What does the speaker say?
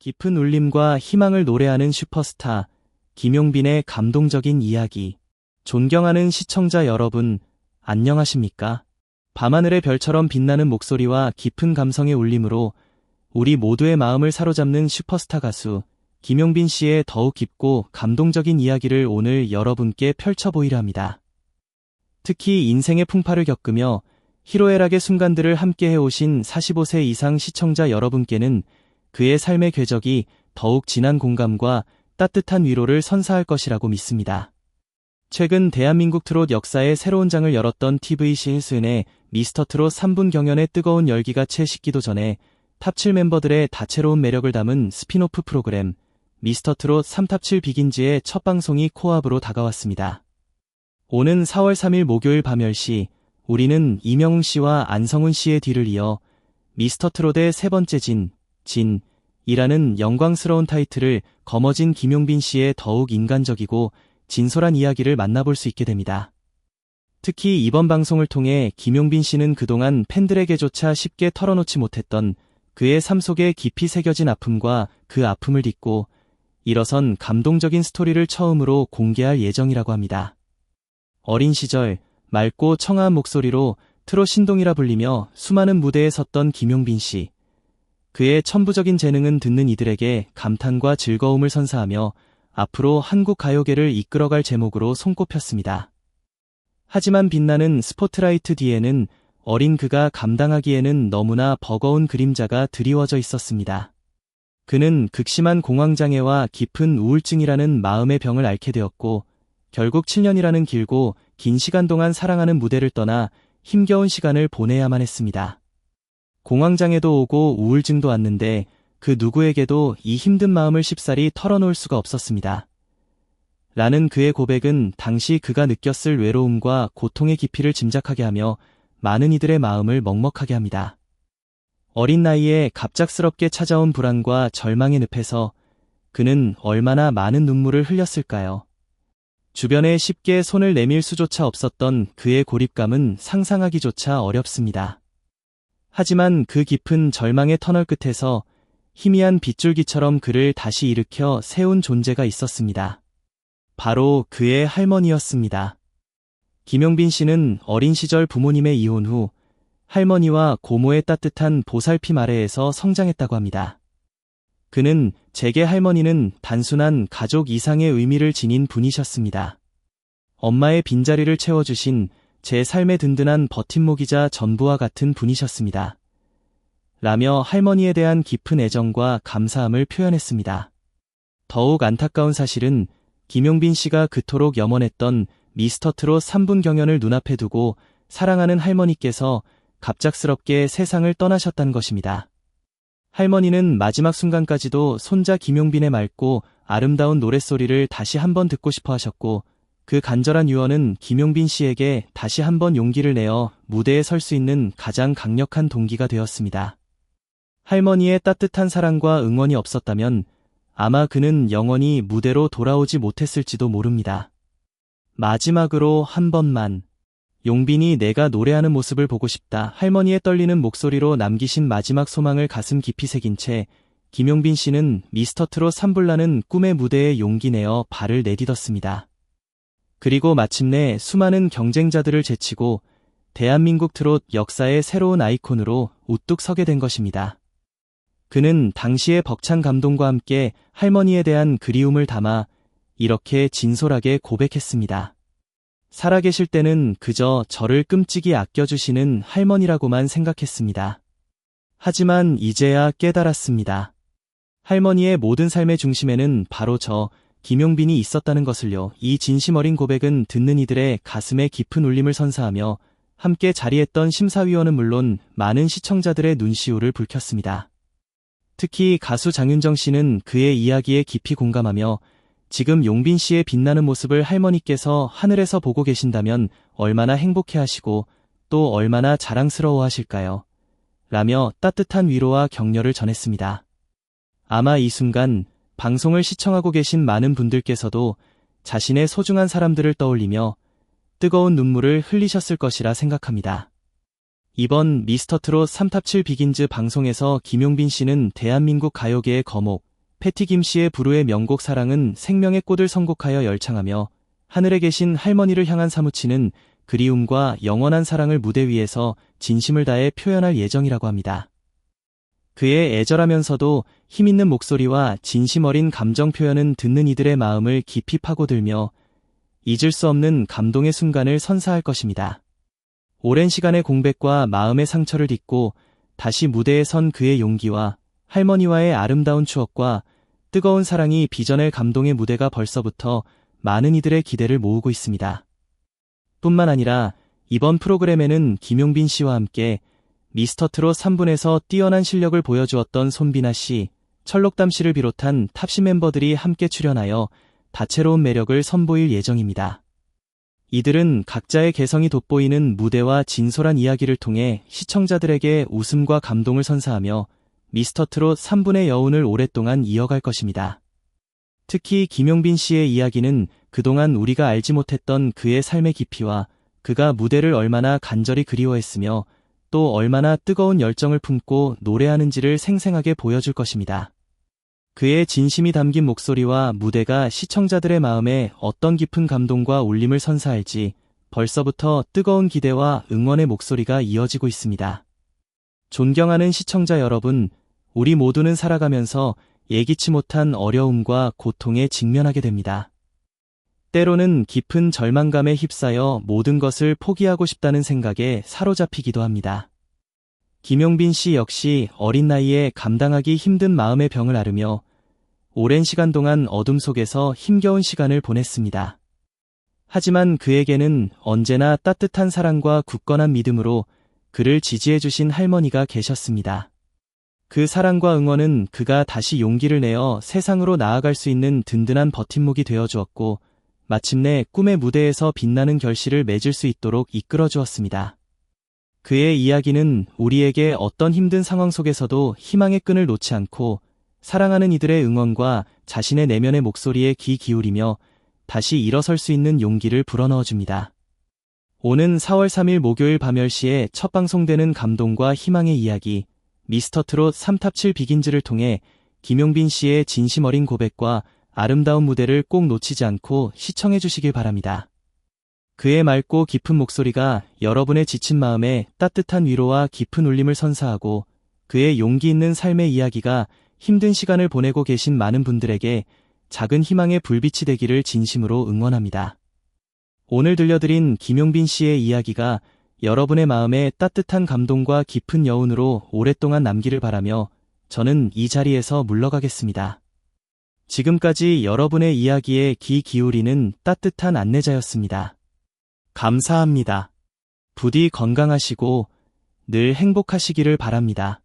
깊은 울림과 희망을 노래하는 슈퍼스타, 김용빈의 감동적인 이야기. 존경하는 시청자 여러분, 안녕하십니까? 밤하늘의 별처럼 빛나는 목소리와 깊은 감성의 울림으로 우리 모두의 마음을 사로잡는 슈퍼스타 가수, 김용빈 씨의 더욱 깊고 감동적인 이야기를 오늘 여러분께 펼쳐보이려 합니다. 특히 인생의 풍파를 겪으며 희로애락의 순간들을 함께 해오신 45세 이상 시청자 여러분께는 그의 삶의 궤적이 더욱 진한 공감과 따뜻한 위로를 선사할 것이라고 믿습니다. 최근 대한민국 트롯 역사의 새로운 장을 열었던 TVC 1순의 미스터트롯 3분 경연의 뜨거운 열기가 채 식기도 전에 탑7 멤버들의 다채로운 매력을 담은 스핀오프 프로그램 미스터트롯 3탑7 비긴즈의 첫 방송이 코앞으로 다가왔습니다. 오는 4월 3일 목요일 밤 10시 우리는 이명웅 씨와 안성훈 씨의 뒤를 이어 미스터트롯의 세 번째 진이라는 영광스러운 타이틀을 거머쥔 김용빈 씨의 더욱 인간적이고 진솔한 이야기를 만나볼 수 있게 됩니다. 특히 이번 방송을 통해 김용빈 씨는 그동안 팬들에게조차 쉽게 털어놓지 못했던 그의 삶 속에 깊이 새겨진 아픔과 그 아픔을 딛고 일어선 감동적인 스토리를 처음으로 공개할 예정이라고 합니다. 어린 시절 맑고 청아한 목소리로 트롯 신동이라 불리며 수많은 무대에 섰던 김용빈 씨. 그의 천부적인 재능은 듣는 이들에게 감탄과 즐거움을 선사하며 앞으로 한국 가요계를 이끌어갈 제목으로 손꼽혔습니다. 하지만 빛나는 스포트라이트 뒤에는 어린 그가 감당하기에는 너무나 버거운 그림자가 드리워져 있었습니다. 그는 극심한 공황장애와 깊은 우울증이라는 마음의 병을 앓게 되었고 결국 7년이라는 길고 긴 시간 동안 사랑하는 무대를 떠나 힘겨운 시간을 보내야만 했습니다. 공황장애도 오고 우울증도 왔는데 그 누구에게도 이 힘든 마음을 쉽사리 털어놓을 수가 없었습니다. 라는 그의 고백은 당시 그가 느꼈을 외로움과 고통의 깊이를 짐작하게 하며 많은 이들의 마음을 먹먹하게 합니다. 어린 나이에 갑작스럽게 찾아온 불안과 절망의 늪에서 그는 얼마나 많은 눈물을 흘렸을까요? 주변에 쉽게 손을 내밀 수조차 없었던 그의 고립감은 상상하기조차 어렵습니다. 하지만 그 깊은 절망의 터널 끝에서 희미한 빗줄기처럼 그를 다시 일으켜 세운 존재가 있었습니다. 바로 그의 할머니였습니다. 김용빈 씨는 어린 시절 부모님의 이혼 후 할머니와 고모의 따뜻한 보살핌 아래에서 성장했다고 합니다. 그는 제게 할머니는 단순한 가족 이상의 의미를 지닌 분이셨습니다. 엄마의 빈자리를 채워주신 제 삶의 든든한 버팀목이자 전부와 같은 분이셨습니다. 라며 할머니에 대한 깊은 애정과 감사함을 표현했습니다. 더욱 안타까운 사실은 김용빈 씨가 그토록 염원했던 미스터트롯 3분 경연을 눈앞에 두고 사랑하는 할머니께서 갑작스럽게 세상을 떠나셨다는 것입니다. 할머니는 마지막 순간까지도 손자 김용빈의 맑고 아름다운 노랫소리를 다시 한번 듣고 싶어 하셨고 그 간절한 유언은 김용빈 씨에게 다시 한번 용기를 내어 무대에 설 수 있는 가장 강력한 동기가 되었습니다. 할머니의 따뜻한 사랑과 응원이 없었다면 아마 그는 영원히 무대로 돌아오지 못했을지도 모릅니다. 마지막으로 한 번만 용빈이 내가 노래하는 모습을 보고 싶다. 할머니의 떨리는 목소리로 남기신 마지막 소망을 가슴 깊이 새긴 채 김용빈 씨는 미스터트롯 3불라는 꿈의 무대에 용기 내어 발을 내딛었습니다. 그리고 마침내 수많은 경쟁자들을 제치고 대한민국 트롯 역사의 새로운 아이콘으로 우뚝 서게 된 것입니다. 그는 당시의 벅찬 감동과 함께 할머니에 대한 그리움을 담아 이렇게 진솔하게 고백했습니다. 살아계실 때는 그저 저를 끔찍이 아껴주시는 할머니라고만 생각했습니다. 하지만 이제야 깨달았습니다. 할머니의 모든 삶의 중심에는 바로 저 김용빈이 있었다는 것을요. 이 진심 어린 고백은 듣는 이들의 가슴에 깊은 울림을 선사하며 함께 자리했던 심사위원은 물론 많은 시청자들의 눈시울을 붉혔습니다. 특히 가수 장윤정 씨는 그의 이야기에 깊이 공감하며 지금 용빈 씨의 빛나는 모습을 할머니께서 하늘에서 보고 계신다면 얼마나 행복해하시고 또 얼마나 자랑스러워하실까요? 라며 따뜻한 위로와 격려를 전했습니다. 아마 이 순간 방송을 시청하고 계신 많은 분들께서도 자신의 소중한 사람들을 떠올리며 뜨거운 눈물을 흘리셨을 것이라 생각합니다. 이번 미스터트롯 3탑7 비긴즈 방송에서 김용빈 씨는 대한민국 가요계의 거목, 패티 김 씨의 불후의 명곡 사랑은 생명의 꽃을 선곡하여 열창하며 하늘에 계신 할머니를 향한 사무치는 그리움과 영원한 사랑을 무대 위에서 진심을 다해 표현할 예정이라고 합니다. 그의 애절하면서도 힘있는 목소리와 진심 어린 감정 표현은 듣는 이들의 마음을 깊이 파고들며 잊을 수 없는 감동의 순간을 선사할 것입니다. 오랜 시간의 공백과 마음의 상처를 딛고 다시 무대에 선 그의 용기와 할머니와의 아름다운 추억과 뜨거운 사랑이 빚어낼 감동의 무대가 벌써부터 많은 이들의 기대를 모으고 있습니다. 뿐만 아니라 이번 프로그램에는 김용빈 씨와 함께 미스터트롯 3분에서 뛰어난 실력을 보여주었던 손비나 씨, 철록담 씨를 비롯한 탑시 멤버들이 함께 출연하여 다채로운 매력을 선보일 예정입니다. 이들은 각자의 개성이 돋보이는 무대와 진솔한 이야기를 통해 시청자들에게 웃음과 감동을 선사하며 미스터트롯 3분의 여운을 오랫동안 이어갈 것입니다. 특히 김용빈 씨의 이야기는 그동안 우리가 알지 못했던 그의 삶의 깊이와 그가 무대를 얼마나 간절히 그리워했으며 또 얼마나 뜨거운 열정을 품고 노래하는지를 생생하게 보여줄 것입니다. 그의 진심이 담긴 목소리와 무대가 시청자들의 마음에 어떤 깊은 감동과 울림을 선사할지 벌써부터 뜨거운 기대와 응원의 목소리가 이어지고 있습니다. 존경하는 시청자 여러분, 우리 모두는 살아가면서 예기치 못한 어려움과 고통에 직면하게 됩니다. 때로는 깊은 절망감에 휩싸여 모든 것을 포기하고 싶다는 생각에 사로잡히기도 합니다. 김용빈 씨 역시 어린 나이에 감당하기 힘든 마음의 병을 앓으며 오랜 시간 동안 어둠 속에서 힘겨운 시간을 보냈습니다. 하지만 그에게는 언제나 따뜻한 사랑과 굳건한 믿음으로 그를 지지해주신 할머니가 계셨습니다. 그 사랑과 응원은 그가 다시 용기를 내어 세상으로 나아갈 수 있는 든든한 버팀목이 되어주었고 마침내 꿈의 무대에서 빛나는 결실을 맺을 수 있도록 이끌어주었습니다. 그의 이야기는 우리에게 어떤 힘든 상황 속에서도 희망의 끈을 놓지 않고 사랑하는 이들의 응원과 자신의 내면의 목소리에 귀 기울이며 다시 일어설 수 있는 용기를 불어넣어줍니다. 오는 4월 3일 목요일 밤 10시에 첫 방송되는 감동과 희망의 이야기 미스터트롯 3탑7 비긴즈를 통해 김용빈 씨의 진심 어린 고백과 아름다운 무대를 꼭 놓치지 않고 시청해 주시길 바랍니다. 그의 맑고 깊은 목소리가 여러분의 지친 마음에 따뜻한 위로와 깊은 울림을 선사하고 그의 용기 있는 삶의 이야기가 힘든 시간을 보내고 계신 많은 분들에게 작은 희망의 불빛이 되기를 진심으로 응원합니다. 오늘 들려드린 김용빈 씨의 이야기가 여러분의 마음에 따뜻한 감동과 깊은 여운으로 오랫동안 남기를 바라며 저는 이 자리에서 물러가겠습니다. 지금까지 여러분의 이야기에 귀 기울이는 따뜻한 안내자였습니다. 감사합니다. 부디 건강하시고 늘 행복하시기를 바랍니다.